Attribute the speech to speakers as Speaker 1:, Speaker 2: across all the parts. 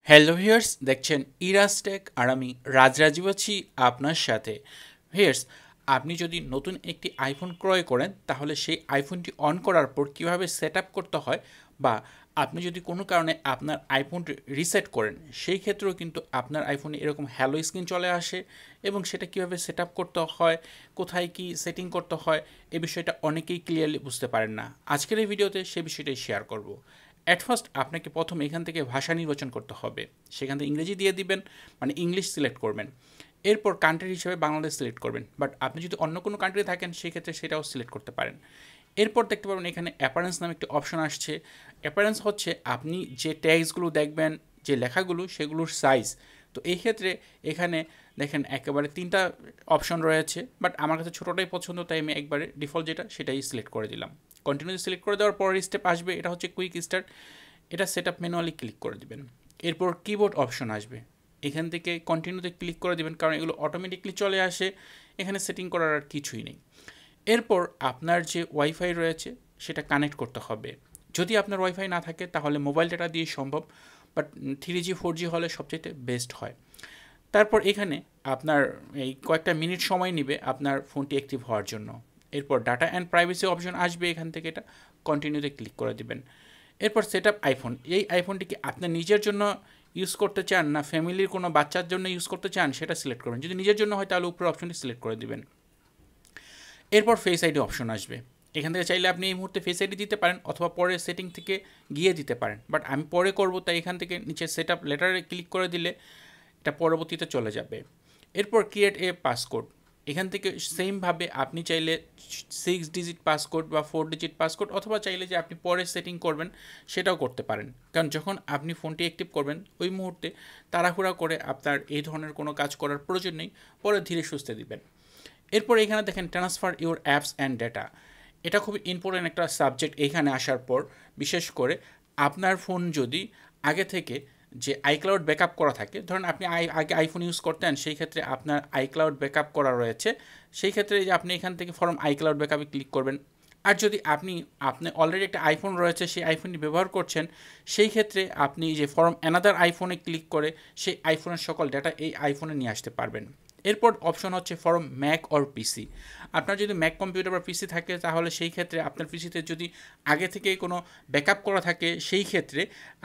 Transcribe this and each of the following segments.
Speaker 1: Hello viewers, দেখছেন Iraj take আর আমি রাজরাজীব আছি আপনার সাথে। ভিউয়ার্স, আপনি যদি নতুন একটি আইফোন ক্রয় করেন তাহলে সেই আইফোনটি অন করার পর কীভাবে সেট আপ করতে হয়, বা আপনি যদি কোনো কারণে আপনার আইফোনটি রিসেট করেন সেই ক্ষেত্রেও কিন্তু আপনার আইফোনে এরকম হ্যালো স্ক্রিন চলে আসে এবং সেটা কীভাবে সেট আপ করতে হয়, কোথায় কি সেটিং করতে হয়, এই বিষয়টা অনেকেই ক্লিয়ারলি বুঝতে পারেন না। আজকের এই ভিডিওতে সে বিষয়টাই শেয়ার করব। অ্যাট ফার্স্ট আপনাকে প্রথম এখান থেকে ভাষা নির্বাচন করতে হবে, সেখান থেকে ইংরেজি দিয়ে দিবেন, মানে ইংলিশ সিলেক্ট করবেন। এরপর কান্ট্রি হিসেবে বাংলাদেশ সিলেক্ট করবেন, বাট আপনি যদি অন্য কোনো কান্ট্রি থাকেন সেক্ষেত্রে সেটাও সিলেক্ট করতে পারেন। এরপর দেখতে পাবেন এখানে অ্যাপারেন্স নামে একটি অপশন আসছে। অ্যাপারেন্স হচ্ছে আপনি যে ট্যাগসগুলো দেখবেন, যে লেখাগুলো, সেগুলোর সাইজ। তো এই ক্ষেত্রে এখানে দেখেন একেবারে 3টা অপশন রয়েছে, বাট আমার কাছে ছোটোটাই পছন্দ, তাই আমি একবারে ডিফল্ট যেটা সেটাই সিলেক্ট করে দিলাম। কন্টিনিউ সিলেক্ট করে দেওয়ার পর স্টেপ আসবে, এটা হচ্ছে কুইক স্টার্ট। এটা সেট আপ ম্যানুয়ালি ক্লিক করে দিবেন। এরপর কিবোর্ড অপশন আসবে, এখান থেকে কন্টিনিউতে ক্লিক করে দিবেন, কারণ এগুলো অটোমেটিকলি চলে আসে, এখানে সেটিং করার আর কিছুই নেই। এরপর আপনার যে ওয়াইফাই রয়েছে সেটা কানেক্ট করতে হবে। যদি আপনার ওয়াইফাই না থাকে তাহলে মোবাইল ডাটা দিয়ে সম্ভব, বাট 3G 4G হলে সবচেয়ে বেস্ট হয়। তারপর এখানে আপনার এই কয়েকটা মিনিট সময় নেবে আপনার ফোনটি অ্যাক্টিভ হওয়ার জন্য। এরপর ডাটা অ্যান্ড প্রাইভেসি অপশন আসবে, এখান থেকে এটা কন্টিনিউতে ক্লিক করে দিবেন। এরপর সেট আপ আইফোন, এই আইফোনটিকে আপনার নিজের জন্য ইউজ করতে চান না ফ্যামিলির কোনো বাচ্চার জন্য ইউজ করতে চান সেটা সিলেক্ট করবেন। যদি নিজের জন্য হয় তাহলে উপরে অপশনটি সিলেক্ট করে দিবেন। এরপর ফেস আইডি অপশন আসবে, এখান থেকে চাইলে আপনি এই মুহূর্তে ফেস আইডি দিতে পারেন অথবা পরে সেটিং থেকে গিয়ে দিতে পারেন, বাট আমি পরে করব, তাই এখান থেকে নিচে সেট আপ লেটারে ক্লিক করে দিলে এটা পরবর্তীতে চলে যাবে। এরপর ক্রিয়েট এ পাসকোড, এখান থেকে সেমভাবে আপনি চাইলে 6 ডিজিট পাসকোড বা 4 ডিজিট পাসকোড, অথবা চাইলে যে আপনি পরে সেটিং করবেন সেটাও করতে পারেন, কারণ যখন আপনি ফোনটি অ্যাক্টিভ করবেন ওই মুহূর্তে তাড়াহুড়া করে আপনার এই ধরনের কোনো কাজ করার প্রয়োজন নেই, পরে ধীরে সুস্থে দিবেন। এরপর এখানে দেখেন transfer your apps and data, এটা খুবই ইম্পর্টেন্ট একটা সাবজেক্ট। এখানে আসার পর বিশেষ করে আপনার ফোন যদি আগে থেকে যে আইক্লাউড ব্যাকআপ করা থাকে, ধরুন আপনি আগে আইফোন ইউজ করতেন, সেই ক্ষেত্রে আপনার আইক্লাউড ব্যাকআপ করা রয়েছে, সেই ক্ষেত্রে যে আপনি এখান থেকে ফরম আইক্লাউড ব্যাকআপে ক্লিক করবেন। আর যদি আপনি অলরেডি একটা আইফোন রয়েছে, সেই আইফোনটি ব্যবহার করছেন, সেই ক্ষেত্রে আপনি যে ফরম অ্যানাদার আইফোনে ক্লিক করে সেই আইফোনের সকল ডেটা এই আইফোনে নিয়ে আসতে পারবেন। এরপর অপশন হচ্ছে ফরম ম্যাক অর পিসি, আপনার যদি ম্যাক কম্পিউটার বা পিসি থাকে তাহলে সেই ক্ষেত্রে আপনার পিসিতে যদি আগে থেকে কোনো ব্যাকআপ করা থাকে সেই ক্ষেত্রে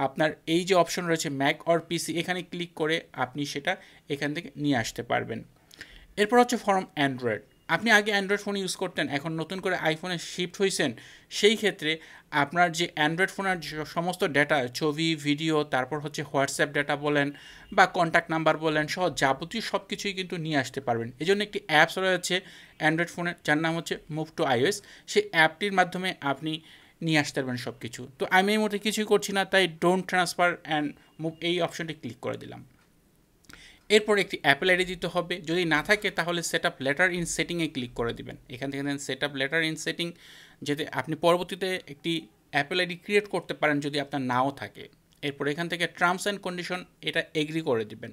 Speaker 1: আপনার এই যে অপশন রয়েছে ম্যাক অর পিসি, এখানে ক্লিক করে আপনি সেটা এখান থেকে নিয়ে আসতে পারবেন। এরপর হচ্ছে ফরম অ্যান্ড্রয়েড, আপনি আগে অ্যান্ড্রয়েড ফোন ইউজ করতেন, এখন নতুন করে আইফোনে শিফট হয়েছেন, সেই ক্ষেত্রে আপনার যে অ্যান্ড্রয়েড ফোনের সমস্ত ডেটা, ছবি, ভিডিও, তারপর হচ্ছে হোয়াটসঅ্যাপ ডেটা বলেন বা কন্ট্যাক্ট নাম্বার বলেন, সহ যাবতীয় সব কিছুই কিন্তু নিয়ে আসতে পারবেন। এই জন্য একটি অ্যাপস রয়েছে অ্যান্ড্রয়েড ফোনের, যার নাম হচ্ছে মুভ টু আইওএস, সেই অ্যাপটির মাধ্যমে আপনি নিয়ে আসতে পারবেন সব কিছু। তো আমি এই মুহূর্তে কিছুই করছি না, তাই ডোন্ট ট্রান্সফার অ্যান্ড মুভ এই অপশনটি ক্লিক করে দিলাম। এরপর একটি অ্যাপেল আইডি দিতে হবে, যদি না থাকে তাহলে সেট আপ লেটার ইন সেটিংয়ে ক্লিক করে দিবেন। এখান থেকে then set up later in setting, যাতে আপনি পরবর্তীতে একটি অ্যাপেল আইডি ক্রিয়েট করতে পারেন যদি আপনার নাও থাকে। এরপর এখান থেকে টার্মস অ্যান্ড কন্ডিশন এটা এগ্রি করে দিবেন।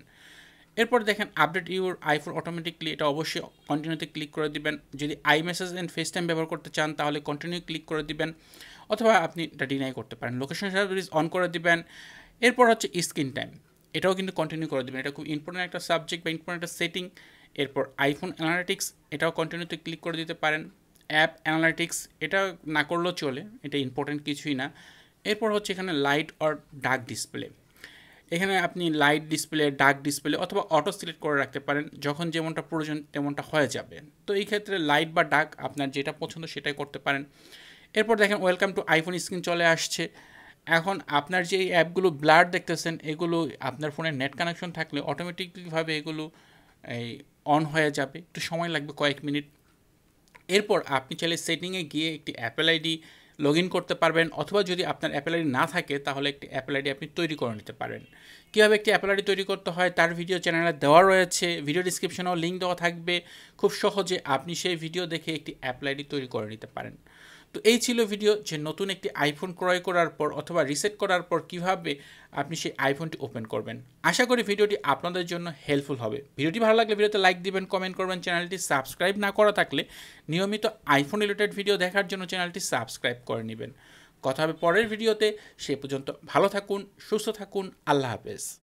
Speaker 1: এরপর দেখেন আপডেট ইউর আইফোন অটোমেটিকলি, এটা অবশ্যই কন্টিনিউতে ক্লিক করে দিবেন। যদি I message and face time ব্যবহার করতে চান তাহলে কন্টিনিউ ক্লিক করে দিবেন, অথবা আপনি এটা ডিনাই করতে পারেন। লোকেশন সার্ভিস অন করে দিবেন। এরপর হচ্ছে স্ক্রিন টাইম, এটাও কিন্তু কন্টিনিউ করে দেবেন, এটা খুব ইম্পর্টেন্ট একটা সাবজেক্ট বা ইম্পর্টেন্ট একটা সেটিং। এরপর আইফোন অ্যানালিটিক্স, এটাও কন্টিনিউতে ক্লিক করে দিতে পারেন। অ্যাপ অ্যানালিটিক্স এটা না করলেও চলে, এটা ইম্পর্টেন্ট কিছুই না। এরপর হচ্ছে এখানে লাইট অর ডার্ক ডিসপ্লে, এখানে আপনি লাইট ডিসপ্লে, ডার্ক ডিসপ্লে অথবা অটো সিলেক্ট করে রাখতে পারেন, যখন যেমনটা প্রয়োজন তেমনটা হয়ে যাবে। তো এই ক্ষেত্রে লাইট বা ডার্ক আপনার যেটা পছন্দ সেটাই করতে পারেন। এরপর দেখেন ওয়েলকাম টু আইফোন স্ক্রিন চলে আসছে। এখন আপনার যে এই অ্যাপগুলো ব্লার দেখতেছেন, এগুলো আপনার ফোনে নেট কানেকশন থাকলে অটোমেটিকভাবে এগুলো এই অন হয়ে যাবে, একটু সময় লাগবে কয়েক মিনিট। এরপর আপনি চাইলে সেটিংয়ে গিয়ে একটি অ্যাপেল আইডি লগ ইন করতে পারবেন, অথবা যদি আপনার অ্যাপেল আইডি না থাকে তাহলে একটি অ্যাপেল আইডি আপনি তৈরি করে নিতে পারেন। কীভাবে একটি অ্যাপেল আইডি তৈরি করতে হয় তার ভিডিও চ্যানেলে দেওয়া রয়েছে, ভিডিও ডিসক্রিপশনেও লিঙ্ক দেওয়া থাকবে, খুব সহজে আপনি সেই ভিডিও দেখে একটি অ্যাপেল আইডি তৈরি করে নিতে পারেন। তো এই ছিল ভিডিও, যে নতুন একটি আইফোন ক্রয় করার পর অথবা রিসেট করার পর কীভাবে আপনি সেই আইফোনটি ওপেন করবেন। আশা করি ভিডিওটি আপনাদের জন্য হেল্পফুল হবে। ভিডিওটি ভালো লাগলে ভিডিওতে লাইক দিবেন, কমেন্ট করবেন, চ্যানেলটি সাবস্ক্রাইব না করা থাকলে নিয়মিত আইফোন রিলেটেড ভিডিও দেখার জন্য চ্যানেলটি সাবস্ক্রাইব করে নেবেন। কথা হবে পরের ভিডিওতে, সে পর্যন্ত ভালো থাকুন, সুস্থ থাকুন, আল্লাহ হাফেজ।